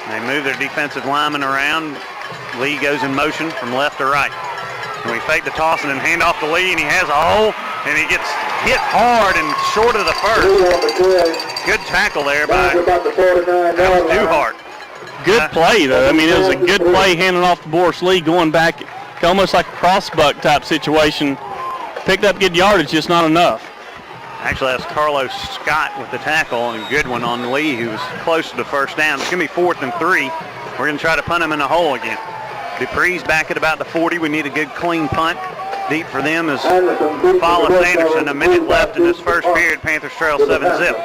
They move their defensive lineman around. Lee goes in motion from left to right. And we fake the toss and then hand off to Lee, and he has a hole, and he gets hit hard and short of the first. Good tackle there by Duhart. Good play, though. I mean, it was a good play handing off to Boris Lee, going back almost like a crossbuck type situation. Picked up good yardage, just not enough. Actually, that's Carlos Scott with the tackle, and a good one on Lee, who was close to the first down. It's going to be 4th and 3. We're going to try to punt him in the hole again. Dupree's back at about the 40. We need a good clean punt. Deep for them is Follis Anderson. A minute left in this first period. Panthers trail 7-zip.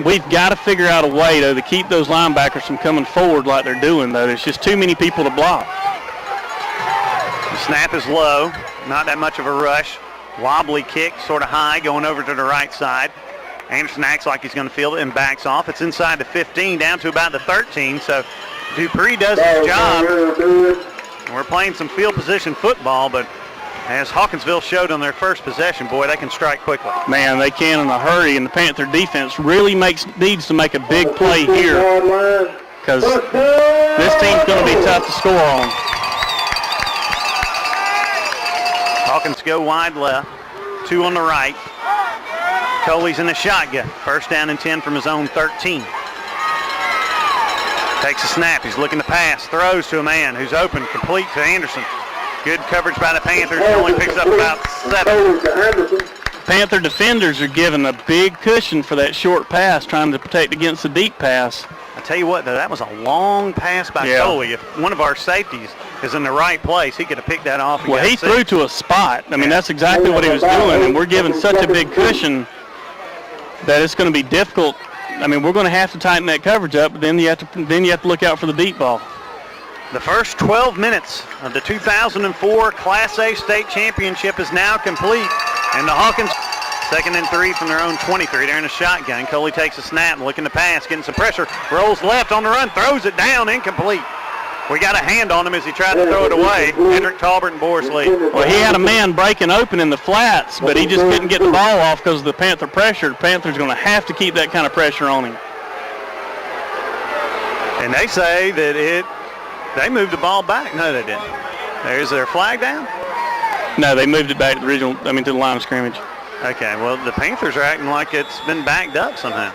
We've got to figure out a way, though, to keep those linebackers from coming forward like they're doing, though. There's just too many people to block. The snap is low. Not that much of a rush. Wobbly kick, sort of high, going over to the right side. Anderson acts like he's going to field it and backs off. It's inside the 15, down to about the 13. So Dupree does his job. We're playing some field position football, but as Hawkinsville showed on their first possession, boy, they can strike quickly. Man, they can in a hurry, and the Panther defense really needs to make a big play here because this team's going to be tough to score on. Hawkins go wide left, 2 on the right. Coley's in the shotgun. First down and 10 from his own 13. Takes a snap. He's looking to pass. Throws to a man who's open. Complete to Anderson. Good coverage by the Panthers. Only picks up about 7. Panther defenders are given a big cushion for that short pass, trying to protect against the deep pass. I tell you what, though, that was a long pass by Coley. If one of our safeties is in the right place, he could have picked that off. Well, he threw to a spot. I mean, that's exactly what he was doing, and we're given such a big cushion that it's going to be difficult. I mean, we're going to have to tighten that coverage up, but then you have to look out for the deep ball. The first 12 minutes of the 2004 Class A state championship is now complete, and the Hawkins 2nd and 3 from their own 23. They're in a shotgun. Coley takes a snap, looking to pass, getting some pressure, rolls left on the run, throws it down, incomplete. We got a hand on him as he tried to throw it away. Hendrick Talbert and Boris Lee. Well, he had a man breaking open in the flats, but he just couldn't get the ball off because of the Panther pressure. The Panthers going to have to keep that kind of pressure on him. And they say that they moved the ball back. No, they didn't. Is there a flag down? No, they moved it back to the line of scrimmage. Okay, well, the Panthers are acting like it's been backed up somehow.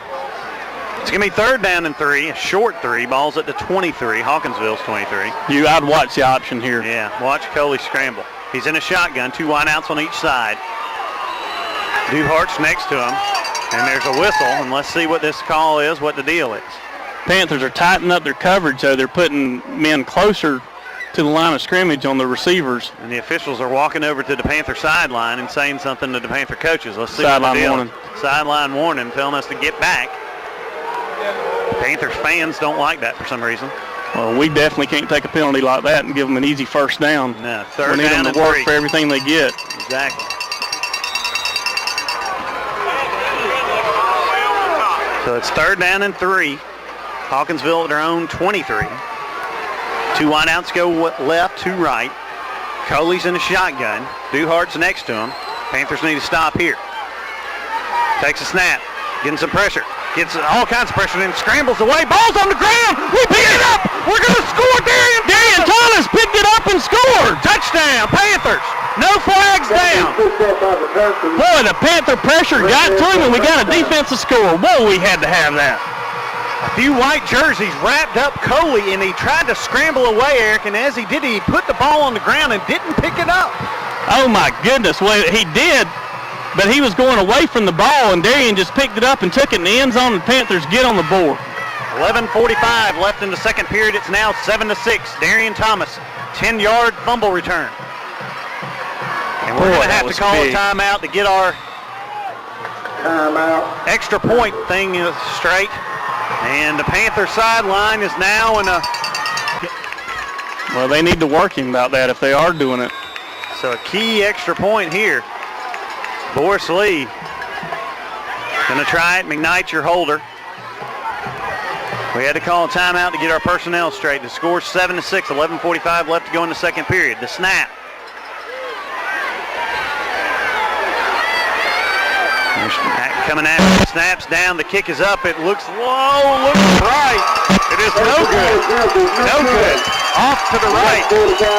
It's going to be 3rd down and 3, a short 3. Ball's at the 23, Hawkinsville's 23. I'd watch the option here. Yeah, watch Coley scramble. He's in a shotgun, 2 wideouts on each side. Duhart's next to him, and there's a whistle, and let's see what this call is, what the deal is. Panthers are tightening up their coverage, so they're putting men closer to the line of scrimmage on the receivers. And the officials are walking over to the Panther sideline and saying something to the Panther coaches. Let's see what the deal is. Sideline warning, telling us to get back. Panthers fans don't like that for some reason. Well, we definitely can't take a penalty like that and give them an easy first down. No, 3rd down and 3. We need them to work for everything they get. Exactly. So it's 3rd down and 3. Hawkinsville at their own 23. 2 wideouts go left, 2 right. Coley's in a shotgun. Duhart's next to him. Panthers need to stop here. Takes a snap, getting some pressure. Gets all kinds of pressure, then scrambles away. Ball's on the ground. We pick it up. We're going to score. Darian Thomas picked it up and scored. Touchdown, Panthers. No flags down. Boy, the Panther pressure got to him, and we got a defensive score. Whoa, we had to have that. A few white jerseys wrapped up Coley, and he tried to scramble away, Eric, and as he did, he put the ball on the ground and didn't pick it up. Oh, my goodness. Well, he did. But he was going away from the ball, and Darian just picked it up and took it in the end zone, and the Panthers get on the board. 11:45 left in the second period. It's now 7-6. Darian Thomas, 10-yard fumble return. And we're going to have to call a timeout to get our extra point thing straight. And the Panther sideline is now in a... Well, they need to work him about that if they are doing it. So a key extra point here. Boris Lee going to try it. McKnight's your holder. We had to call a timeout to get our personnel straight. The score's 7-6, 11:45 left to go in the second period. The snap. coming after it. Snaps down. The kick is up. It looks low. Looks right. It is no good. No good. Off to the right.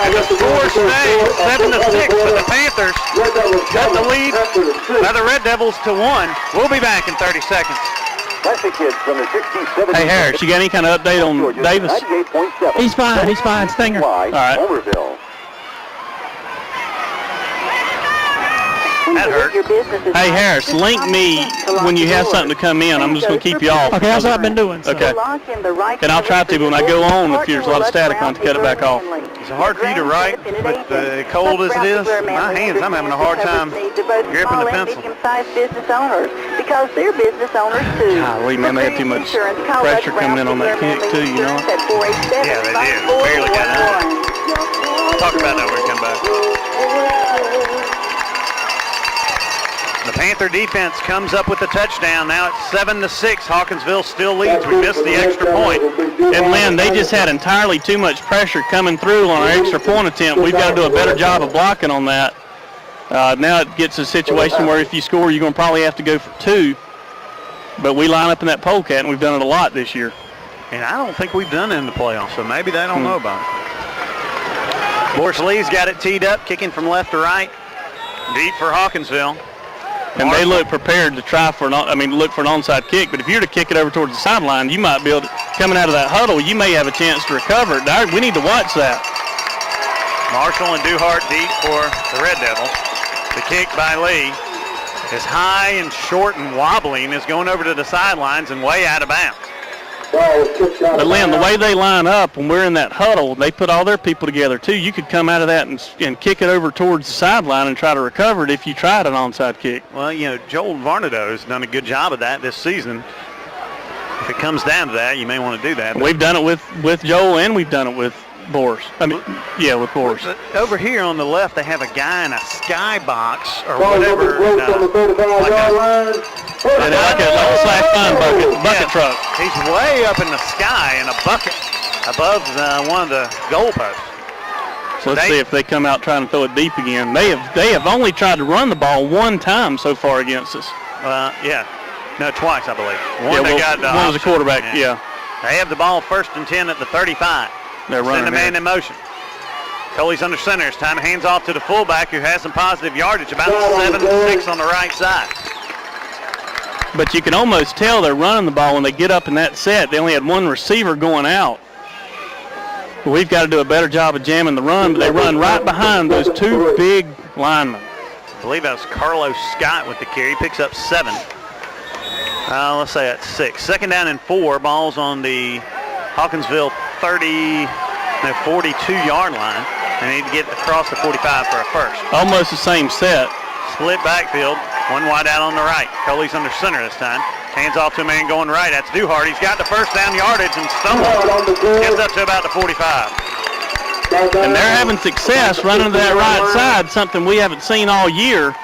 And the score stays 7-6. But the Panthers got the lead by the Red Devils to 1. We'll be back in 30 seconds. Hey, Harris, you got any kind of update on Davis? He's fine. He's fine. Stinger. All right. That hurt. Hey, Harris, link me when you have something to come in. I'm just going to keep you off. Okay, that's what I've been doing. So. Okay. And I'll try to, but when I go on, if there's a lot of static on, to cut it back off. It's hard for you to write, but cold as it is, my hands, I'm having a hard time gripping the pencil. Because they're business owners too. Golly, man, they have too much pressure coming in on that kick too, you know? Yeah, they did. Barely got out. Talk about that when we come back. The Panther defense comes up with the touchdown. Now it's 7-6. Hawkinsville still leads. We missed the extra point. And Lynn, they just had entirely too much pressure coming through on our extra point attempt. We've got to do a better job of blocking on that. Now it gets a situation where if you score, you're going to probably have to go for 2. But we line up in that polecat, and we've done it a lot this year. And I don't think we've done it in the playoffs, so maybe they don't know about it. Boris Lee's got it teed up, kicking from left to right. Deep for Hawkinsville. And they look prepared to try for look for an onside kick. But if you're to kick it over towards the sideline, you might be able to, coming out of that huddle, you may have a chance to recover it. We need to watch that. Marshall and Duhart deep for the Red Devils. The kick by Lee is high and short and wobbly and is going over to the sidelines and way out of bounds. But Lynn, the way they line up when we're in that huddle, they put all their people together too. You could come out of that and kick it over towards the sideline and try to recover it if you tried an onside kick. Well, Joel Varnado has done a good job of that this season. If it comes down to that, you may want to do that. We've done it with Joel and we've done it with Boris. With Boris. Over here on the left, they have a guy in a sky box or whatever. Like a bucket truck. He's way up in the sky in a bucket above one of the goalposts. So let's see if they come out trying to throw it deep again. They have only tried to run the ball one time so far against us. Twice I believe. One was a quarterback. Yeah. They have the ball 1st and 10 at the 35. They're running. Send a man in motion. Coley's under center. It's time hands off to the fullback who has some positive yardage, about 7-6 on the right side. But you can almost tell they're running the ball when they get up in that set. They only had one receiver going out. But we've got to do a better job of jamming the run, but they run right behind those 2 big linemen. I believe that was Carlos Scott with the carry. He picks up 7. Let's say that's 6. 2nd down and 4. Ball's on the Hawkinsville 42-yard line. They need to get across the 45 for a first. Almost the same set. Split backfield. One wide out on the right. Coley's under center this time. Hands off to a man going right. That's Duhart. He's got the 1st down yardage and stumbles. Gets up to about the 45. And they're having success running to that right side, something we haven't seen all year.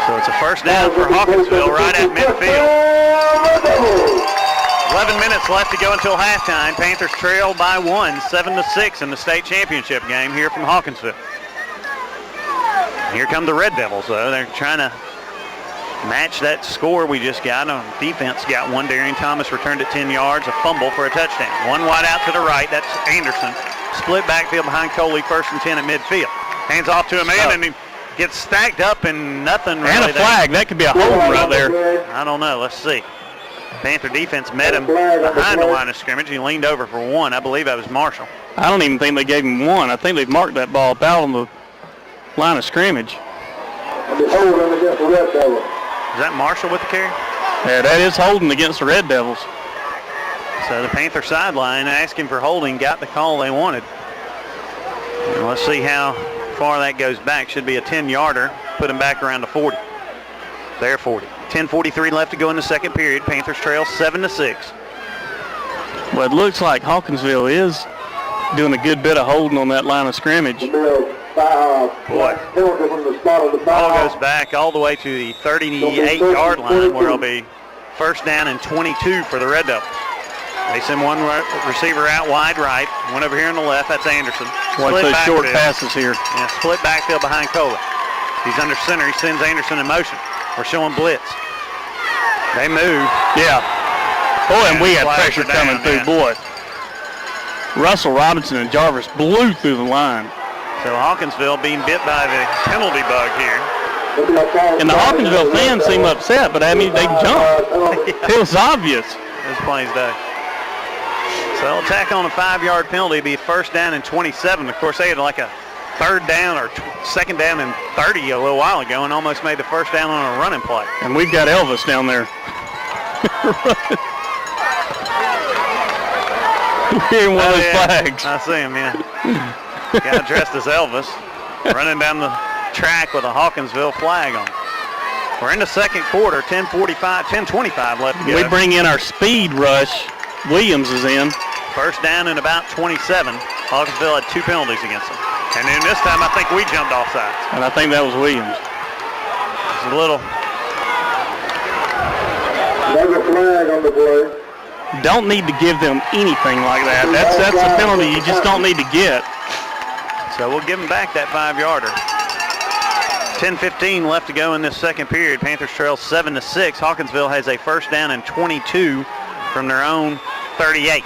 So it's a 1st down for Hawkinsville right at midfield. 11 minutes left to go until halftime. Panthers trail by 1, 7-6 in the state championship game here from Hawkinsville. Here come the Red Devils, though. They're trying to match that score we just got. On defense, got one. Darian Thomas returned it 10 yards, a fumble for a touchdown. One wide out to the right. That's Anderson. Split backfield behind Coley, 1st and 10 at midfield. Hands off to a man, and he gets stacked up and nothing really. And a flag. That could be a hold right there. I don't know. Let's see. Panther defense met him behind the line of scrimmage. He leaned over for 1. I believe that was Marshall. I don't even think they gave him 1. I think they've marked that ball about on the line of scrimmage. Is that Marshall with the carry? Yeah, that is holding against the Red Devils. So the Panther sideline asking for holding got the call they wanted. And let's see how far that goes back. Should be a 10-yarder. Put him back around the 40. They're 40. 10:43 left to go in the 2nd period. Panthers trail 7-6. Well, it looks like Hawkinsville is doing a good bit of holding on that line of scrimmage. Boy. Ball goes back all the way to the 38-yard line where it'll be 1st down and 22 for the Red Devils. They send one receiver out wide right. One over here on the left. That's Anderson. Watch those short passes here. Yeah, split backfield behind Coley. He's under center. He sends Anderson in motion. We're showing blitz. They move. Yeah. Boy, and we had Flag pressure down, coming through. yeah. Boy. Russell Robinson and Jarvis blew through the line. So Hawkinsville being bit by the penalty bug here. And the Hawkinsville fans seem upset, but I mean, they jumped. It was obvious. It was plain as day. So they'll tack on a 5-yard penalty. It'll be first down and 27. Of course, they had like a third down or second down and 30 a little while ago and almost made the first down on a running play. And we've got Elvis down there. Wearing one of those flags. I see him, yeah. Guy dressed as Elvis, running down the track with a Hawkinsville flag on. We're in the second quarter, 10:25 left to go. We bring in our speed rush. Williams is in. First down and about 27. Hawkinsville had 2 penalties against them. And then this time I think we jumped off sides. And I think that was Williams. It's a little. There's a flag on the play. Don't need to give them anything like that. That's a penalty you just don't need to get. So we'll give them back that 5-yarder. 10:15 left to go in this second period. Panthers trail 7-6. Hawkinsville has a first down and 22 from their own 38.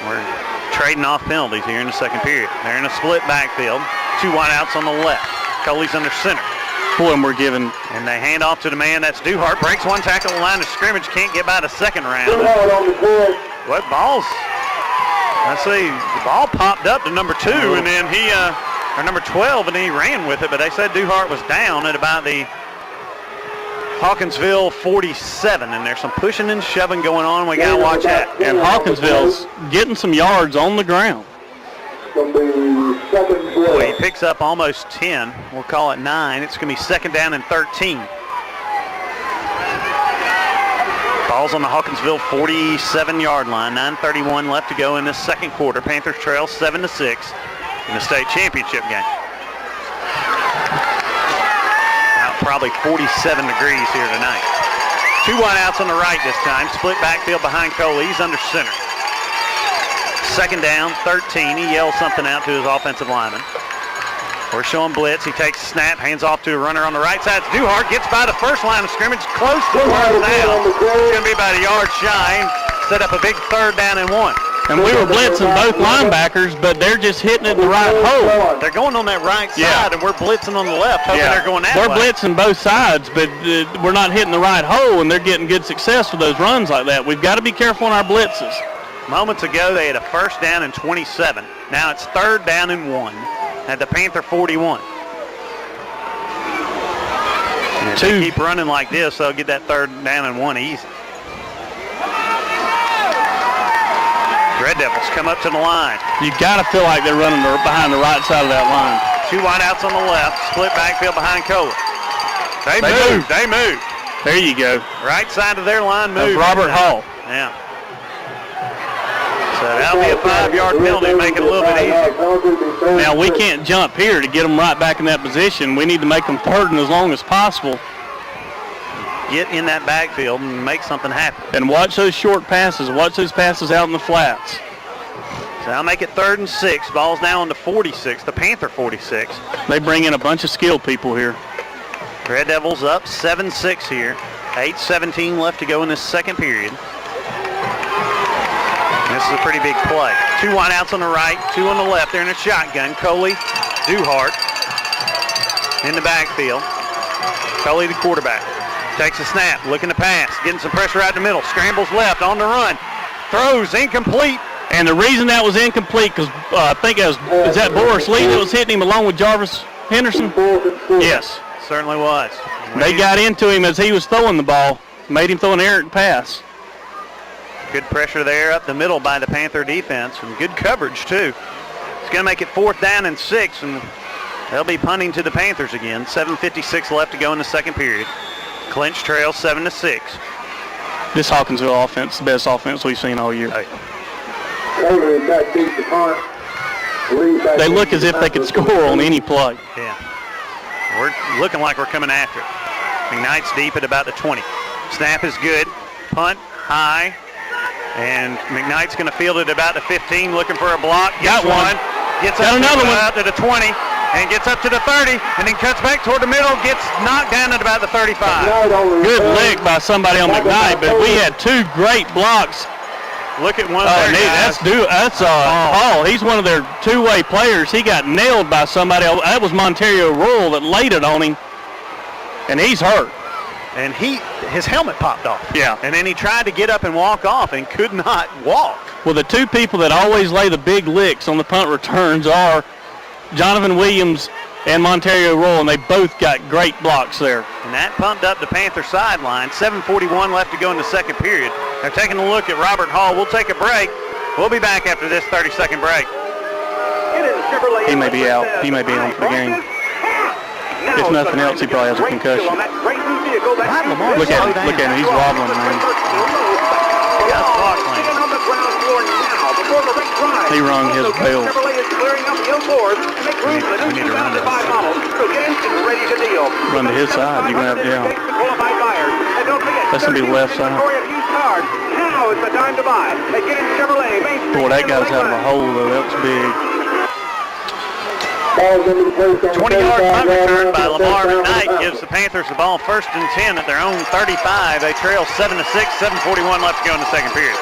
We're trading off penalties here in the second period. They're in a split backfield. 2 wideouts on the left. Coley's under center. Boy, and we're giving. And they hand off to the man. That's Duhart. Breaks one tackle, the line of scrimmage. Can't get by the second round. What balls? Let's see. The ball popped up to number 2, and then or number 12, and then he ran with it. But they said Duhart was down at about the Hawkinsville 47, and there's some pushing and shoving going on. We got to watch that. And Hawkinsville's getting some yards on the ground. Boy, he picks up almost 10. We'll call it 9. It's going to be second down and 13. Ball's on the Hawkinsville 47-yard line. 9:31 left to go in this second quarter. Panthers trail 7-6 in the state championship game. Out probably 47 degrees here tonight. 2 wideouts on the right this time. Split backfield behind Coley. He's under center. Second down, 13. He yells something out to his offensive lineman. We're showing blitz. He takes a snap, hands off to a runner on the right side. Duhart gets by the first line of scrimmage, close to first down. It's going to be about a yard shy. Set up a big third down and 1. And we were blitzing both linebackers, but they're just hitting it in the right hole. They're going on that right side, and we're blitzing on the left, hoping they're going that way. We're blitzing both sides, but we're not hitting the right hole, and they're getting good success with those runs like that. We've got to be careful on our blitzes. Moments ago, they had a first down and 27. Now it's third down and 1 at the Panther 41. And if they keep running like this, they'll get that third down and 1 easy. Red Devils come up to the line. You got to feel like they're running behind the right side of that line. 2 wideouts on the left, split backfield behind Kohler. They move. There you go. Right side of their line moves. Robert Hall. Yeah. So that'll be a 5-yard penalty, make it a little bit easier. Now we can't jump here to get them right back in that position. We need to make them third and as long as possible. Get in that backfield and make something happen. And watch those short passes. Watch those passes out in the flats. So I'll make it 3rd and 6. Ball's now on the 46, the Panther 46. They bring in a bunch of skilled people here. Red Devils up 7-6 here. 8:17 left to go in this second period. This is a pretty big play. 2 wideouts on the right, 2 on the left. They're in a shotgun. Coley, Duhart in the backfield. Coley, the quarterback, takes a snap, looking to pass, getting some pressure out in the middle. Scrambles left, on the run. Throws incomplete. And the reason that was incomplete, because I think it was, is that Boris Lee that was hitting him along with Jarvis Henderson? Yes. Certainly was. They got into him as he was throwing the ball, made him throw an errant pass. Good pressure there up the middle by the Panther defense, and good coverage too. It's going to make it 4th down and 6, and they'll be punting to the Panthers again. 7:56 left to go in the second period. Clinch trails 7-6. This Hawkinsville offense, the best offense we've seen all year. They look as if they could score on any play. Yeah. We're looking like we're coming after it. McKnight's deep at about the 20. Snap is good. Punt high. And McKnight's going to field it about the 15, looking for a block. Got one. Gets got another one out to the 20. and gets up to the 30 and then cuts back toward the middle, gets knocked down at about the 35. Good lick by somebody on McKnight, but we had two great blocks. Look at one of their guys. That's Hall. He's one of their two-way players. He got nailed by somebody. That was Monterio Rural that laid it on him, and he's hurt. And his helmet popped off. Yeah. And then he tried to get up and walk off and could not walk. Well, the two people that always lay the big licks on the punt returns are Jonathan Williams and Monterio Rural, and they both got great blocks there. And that pumped up the Panther sideline. 7:41 left to go in the second period. They're taking a look at Robert Hall. We'll take a break. We'll be back after this 30-second break. He may be out. He may be on for the game. If nothing else, he probably has a concussion. Look at him. Look at him. He's wobbling, man. He rung his bell. We need to run to Run to his side. You're going to have to, That's going to be the left side. Boy, that got us out of a hole, though. That was big. 20-yard punt return by Lamar McKnight gives the Panthers the ball 1st and 10 at their own 35. They trail 7-6, 7:41 left to go in the second period.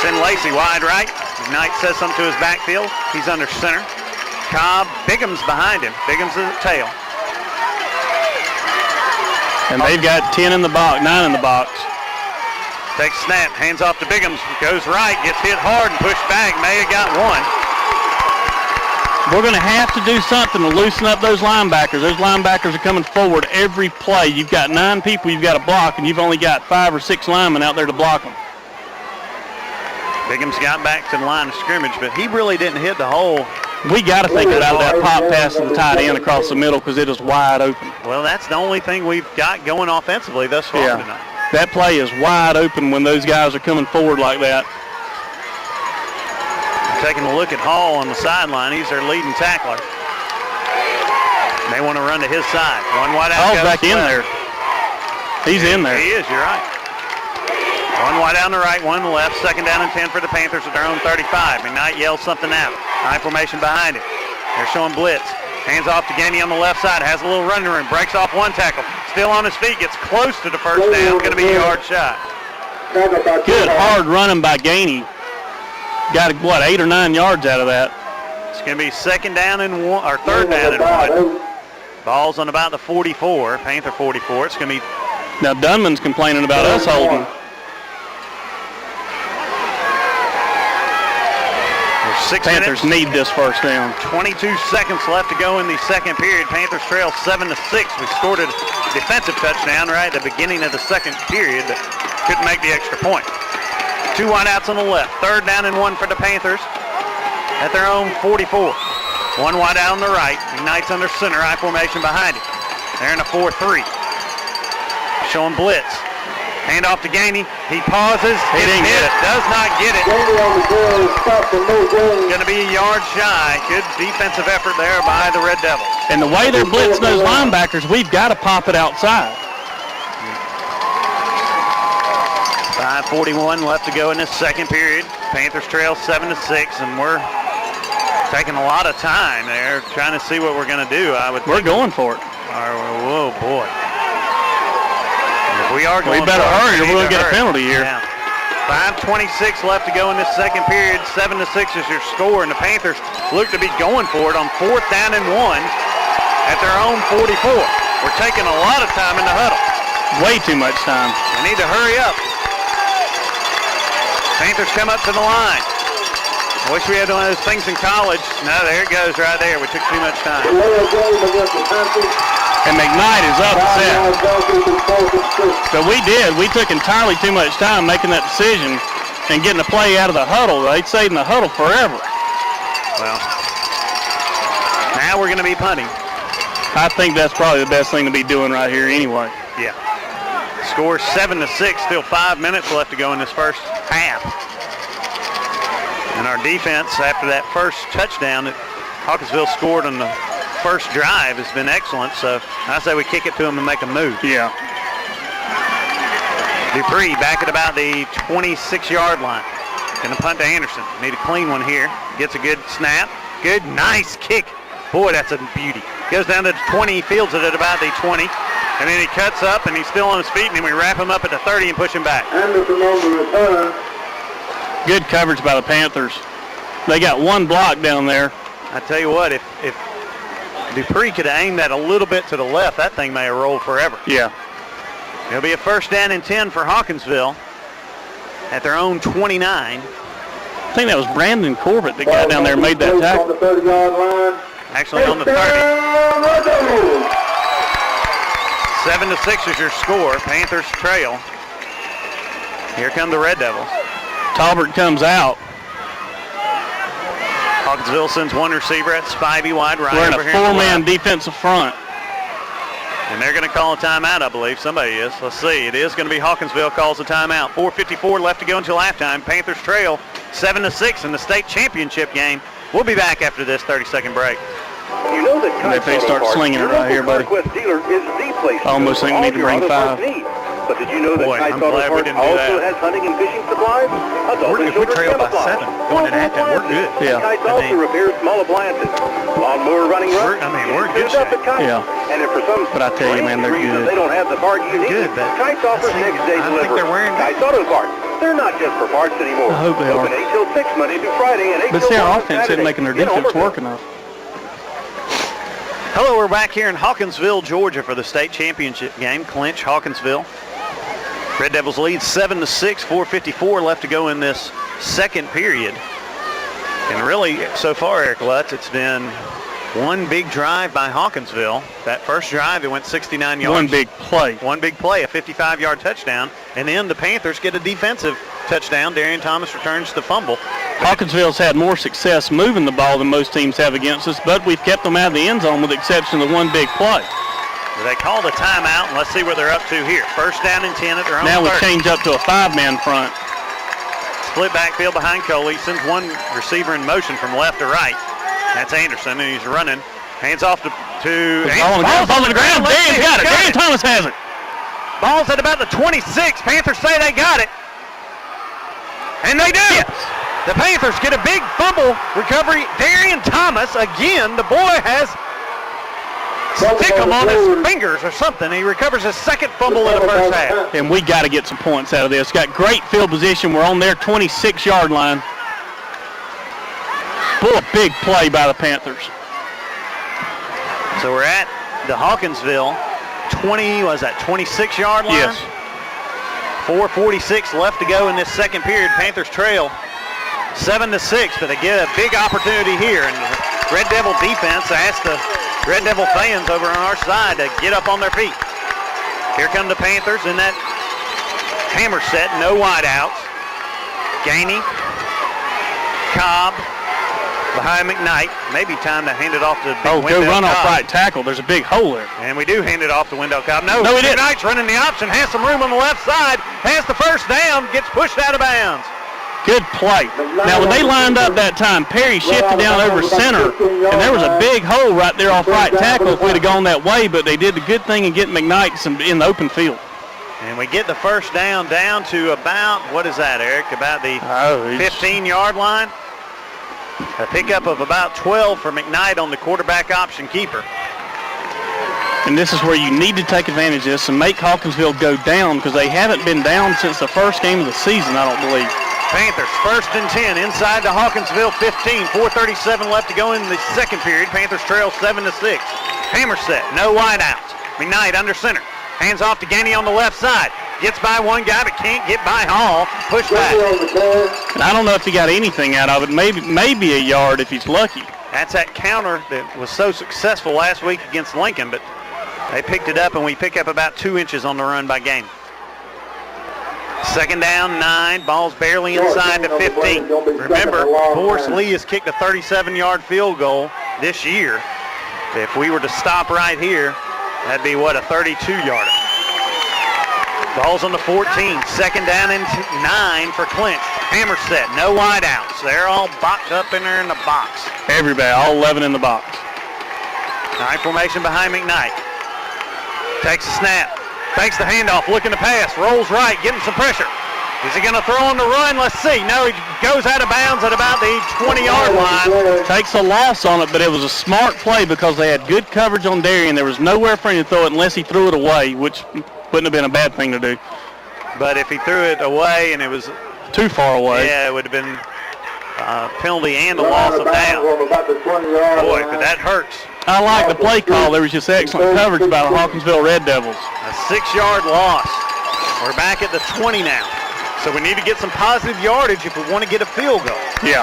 Send Lacey wide right. McKnight says something to his backfield. He's under center. Cobb, Bigham's behind him. Bigham's at the tail. And they've got 10 in the box, 9 in the box. Takes snap, hands off to Bigham's, goes right, gets hit hard and pushed back. May have got one. We're going to have to do something to loosen up those linebackers. Those linebackers are coming forward every play. You've got 9 people you've got to block, and you've only got 5 or 6 linemen out there to block them. Bigham's got back to the line of scrimmage, but he really didn't hit the hole. We got to think about that pop pass to the tight end across the middle because it is wide open. Well, that's the only thing we've got going offensively thus far tonight. That play is wide open when those guys are coming forward like that. Taking a look at Hall on the sideline. He's their leading tackler. They want to run to his side. One wide out. Hall's back in there. He's in there. He is, you're right. One wide out on the right, one on the left. 2nd down and 10 for the Panthers at their own 35. McKnight yells something out. High formation behind it. They're showing blitz. Hands off to Gainey on the left side. Has a little running room. Breaks off one tackle. Still on his feet. Gets close to the first down. Going to be a yard shot. Good hard running by Gainey. Got, 8 or 9 yards out of that. It's going to be 2nd down and 1, or 3rd down and 1. Ball's on about the 44, Panther 44. It's going to be... Now Dunman's complaining about us holding. Panthers need this first down. 22 seconds left to go in the second period. Panthers trail 7-6. We scored a defensive touchdown right at the beginning of the second period, but couldn't make the extra point. 2 wideouts on the left. 3rd down and 1 for the Panthers at their own 44. 1 wide out on the right. McKnight's under center. I formation behind it. They're in a 4-3. Showing blitz. Hand off to Gainey. He pauses. He didn't get it. Does not get it. Going to be a yard shy. Good defensive effort there by the Red Devils. And the way they're blitzing those linebackers, we've got to pop it outside. 5:41 left to go in this second period. Panthers trail 7-6, and we're taking a lot of time there, trying to see what we're going to do. We're going for it. Whoa, boy! If we are going, we better hurry, or we're going to get a penalty here. Yeah. 5:26 left to go in this second period. 7-6 is your score, and the Panthers look to be going for it on 4th down and 1 at their own 44. We're taking a lot of time in the huddle. Way too much time. We need to hurry up. Panthers come up to the line. I wish we had one of those things in college. No, there it goes right there. We took too much time. And McKnight is upset. But we did. We took entirely too much time making that decision and getting the play out of the huddle. They'd stayed in the huddle forever. Well, now we're going to be punting. I think that's probably the best thing to be doing right here anyway. Yeah. Score 7-6. Still 5 minutes left to go in this first half. And our defense, after that first touchdown that Hawkinsville scored on the first drive, has been excellent. So I say we kick it to them and make them move. Yeah. Dupree back at about the 26-yard line. Going to punt to Anderson. Need a clean one here. Gets a good snap. Good, nice kick. Boy, that's a beauty. Goes down to the 20, fields it at about the 20, and then he cuts up, and he's still on his feet, and then we wrap him up at the 30 and push him back. Anderson on the return. Good coverage by the Panthers. They got one block down there. I tell you what, if Dupree could have aimed that a little bit to the left, that thing may have rolled forever. Yeah. It'll be a first down and 10 for Hawkinsville at their own 29. I think that was Brandon Corbett that got down there and made that tackle. On the 30-yard line. Actually on the 30. 7-6 is your score. Panthers trail. Here come the Red Devils. Talbert comes out. Hawkinsville sends one receiver. That's Spivey wide right. We're in over a here on the four-man left. defensive front. And they're going to call a timeout, I believe. Somebody is. Let's see. It is going to be Hawkinsville calls a timeout. 4:54 left to go until halftime. Panthers trail 7-6 in the state championship game. We'll be back after this 30-second break. You know that If they start slinging it right here, buddy. Conquest dealer is the place. I almost think we need to bring 5. But did you know that Boy, Kite's I'm Auto glad we Parts didn't do also that. has hunting and fishing supplies? If we trail by 7 going into halftime, we're good. Yeah. Kite's also repairs small appliances. Lawnmower running We're runs. good Up shape. at Kite. Yeah. And if for some But I tell you, man, they're reason good. they don't have the part you need, Good, but Kite's offers I think- next day I think delivery. they're wearing- Kite's Auto Parts. They're not just for parts anymore. I hope they are. Open 8 till 6 Monday through Friday and 8 But till see, 1 our on offense isn't Saturday. making their In defense Homerville. work enough. Hello, we're back here in Hawkinsville, Georgia for the state championship game. Clinch, Hawkinsville. Red Devils lead 7-6, 4:54 left to go in this second period. And really, so far, Eric Lutz, it's been one big drive by Hawkinsville. That first drive, it went 69 yards. One big play. One big play, a 55-yard touchdown. And then the Panthers get a defensive touchdown. Darian Thomas returns the fumble. Hawkinsville's had more success moving the ball than most teams have against us, but we've kept them out of the end zone with the exception of one big play. They called a timeout, and let's see where they're up to here. First down and 10 at their own Now we 30. change up to a 5-man front. Split backfield behind Coley. Sends one receiver in motion from left to right. That's Anderson, and he's running. Hands off to Ball on the ground. Dan's got it. Dan Thomas has it. Ball's at about the 26. Panthers say they got it. And they do. Yes. The Panthers get a big fumble recovery. Darian Thomas, again, the boy has stick him on his fingers or something. He recovers his second fumble in the first half. And we got to get some points out of this. Got great field position. We're on their 26-yard line. Boy, big play by the Panthers. So we're at the Hawkinsville 26-yard line? Yes. 4:46 left to go in this second period. Panthers trail 7-6, but they get a big opportunity here. And the Red Devil defense asked the Red Devil fans over on our side to get up on their feet. Here come the Panthers in that hammer set, no wideouts. Gainey, Cobb, behind McKnight. Maybe time to hand it off to Oh, go run off Cobb. right tackle. There's a big hole there. And we do hand it off to Wendell Cobb. No, we didn't. McKnight's running the option, has some room on the left side, has the first down, gets pushed out of bounds. Good play. Now, when they lined up that time, Perry shifted down over center, and there was a big hole right there off right tackle if we'd have gone that way, but they did the good thing in getting McKnight in the open field. And we get the first down to about, what is that, Eric? About the 15-yard line. A pickup of about 12 for McKnight on the quarterback option keeper. And this is where you need to take advantage of this and make Hawkinsville go down because they haven't been down since the first game of the season, I don't believe. Panthers, 1st and 10 inside the Hawkinsville 15. 4:37 left to go in the second period. Panthers trail 7-6. Hammer set, no wideouts. McKnight under center. Hands off to Gainey on the left side. Gets by one guy but can't get by Hall. Push back. And I don't know if he got anything out of it. Maybe a yard if he's lucky. That's that counter that was so successful last week against Lincoln, but they picked it up and we pick up about 2 inches on the run by Gainey. Second down, 9. Ball's barely inside the 15. Remember, Forrest Lee has kicked a 37-yard field goal this year. If we were to stop right here, that'd be, what, a 32-yarder. Ball's on the 14. Second down and 9 for Clinch. Hammer set, no wideouts. They're all boxed up in there in the box. Everybody, all 11 in the box. Nine formation behind McKnight. Takes the snap. Takes the handoff, looking to pass. Rolls right, getting some pressure. Is he going to throw on the run? Let's see. No, he goes out of bounds at about the 20-yard line. Takes a loss on it, but it was a smart play because they had good coverage on Darian. There was nowhere for him to throw it unless he threw it away, which wouldn't have been a bad thing to do. But if he threw it away and it was too far away, yeah, it would have been a penalty and a loss of down. Boy, but that hurts. I like the play call. There was just excellent coverage by the Hawkinsville Red Devils. A 6-yard loss. We're back at the 20 now. So we need to get some positive yardage if we want to get a field goal. Yeah.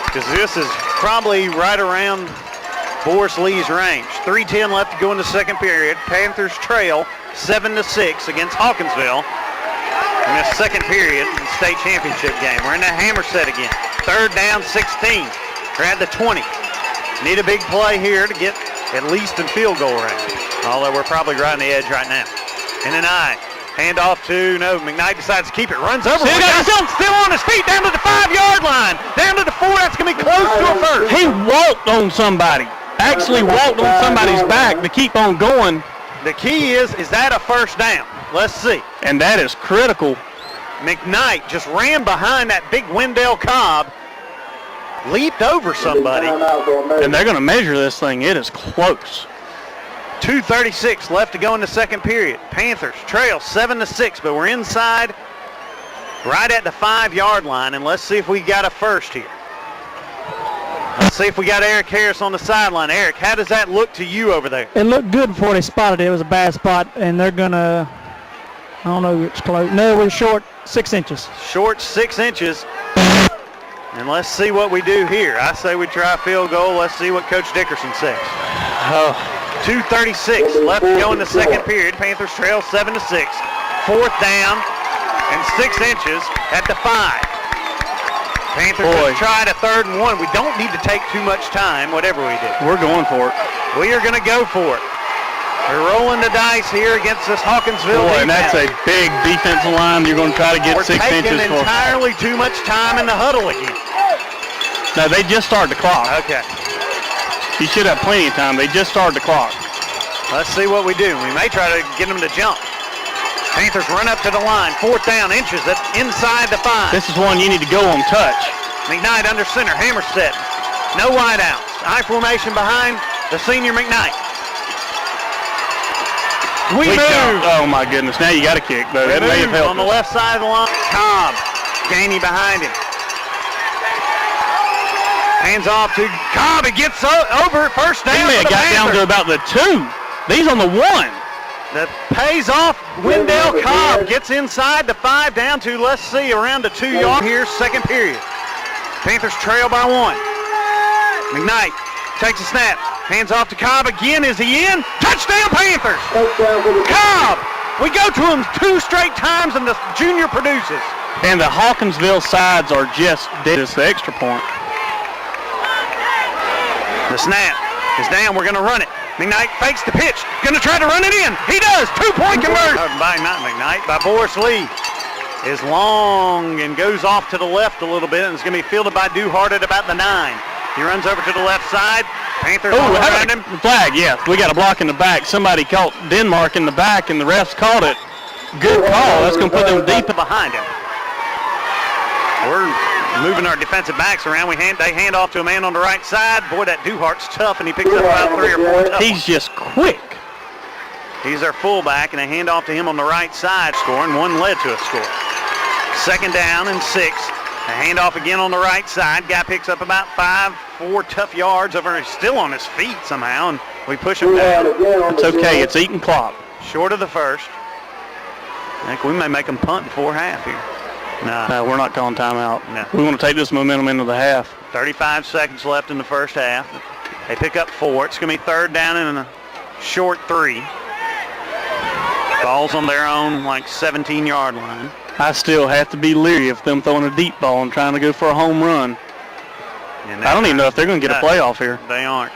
Because this is probably right around Boris Lee's range. 3:10 left to go in the second period. Panthers trail 7-6 against Hawkinsville in the second period in the state championship game. We're in the hammer set again. 3rd down, 16. We're at the 20. Need a big play here to get at least in field goal range. Although we're probably right on the edge right now. In an eye. Hand off to, McKnight decides to keep it. Runs over. Still on his feet down to the 5-yard line. Down to the 4. That's going to be close to a first. He walked on somebody. Actually walked on somebody's back to keep on going. The key is that a first down? Let's see. And that is critical. McKnight just ran behind that big Wendell Cobb. Leaped over somebody. And they're going to measure this thing. It is close. 2:36 left to go in the second period. Panthers trail 7-6, but we're inside right at the 5-yard line, and let's see if we got a first here. Let's see if we got Eric Harris on the sideline. Eric, how does that look to you over there? It looked good before they spotted it. It was a bad spot, and they're going to, I don't know if it's close. No, we're short 6 inches. Short 6 inches. And let's see what we do here. I say we try a field goal. Let's see what Coach Dickerson says. 2:36 left to go in the second period. Panthers trail 7-6. 4th down and 6 inches at the 5. Panthers have tried a 3rd and 1. We don't need to take too much time, whatever we do. We're going for it. We are going to go for it. We're rolling the dice here against this Hawkinsville defense. And that's a big defensive line. You're going to try to get 6 inches for. We're taking entirely too much time in the huddle again. No, they just started the clock. Okay. You should have plenty of time. They just started the clock. Let's see what we do. We may try to get them to jump. Panthers run up to the line. 4th down, inches inside the 5. This is one you need to go on touch. McKnight under center. Hammer set. No wideouts. I formation behind the senior McKnight. We move. Oh, my goodness. Now you got to kick, though. That may have helped on the left side of the line. Cobb. Gainey behind him. Hands off to Cobb. It gets over. First down. He may have got down to about the 2. These on the 1. That pays off. Wendell Cobb gets inside the 5 down to, let's see, around the 2-yard here, second period. Panthers trail by 1. McKnight takes a snap. Hands off to Cobb again. Is he in? Touchdown Panthers! Cobb! We go to him 2 straight times and the junior produces. And the Hawkinsville sides are just dead. It's the extra point. The snap is down. We're going to run it. McKnight fakes the pitch. Going to try to run it in. He does. 2-point conversion. By not McKnight, by Boris Lee. Is long and goes off to the left a little bit, and it's going to be fielded by Duhart at about the 9. He runs over to the left side. Panthers all around him. Flag, yeah. We got a block in the back. Somebody caught Denmark in the back, and the refs called it. Good call. That's going to put them deep behind him. We're moving our defensive backs around. They hand off to a man on the right side. Boy, that Duhart's tough, and he picks up about 3 or 4 tough. He's just quick. He's our fullback, and they hand off to him on the right side, scoring. 1 led to a score. 2nd down and 6. A handoff again on the right side. Guy picks up about 4 tough yards over. He's still on his feet somehow, and we push him down. It's okay. It's eating clock. Short of the first. I think we may make them punt before half here. No, we're not calling timeout. No. We want to take this momentum into the half. 35 seconds left in the first half. They pick up 4. It's going to be 3rd down and a short 3. Ball's on their own, like 17-yard line. I still have to be leery of them throwing a deep ball and trying to go for a home run. I don't even know if they're going to get a playoff here. They aren't.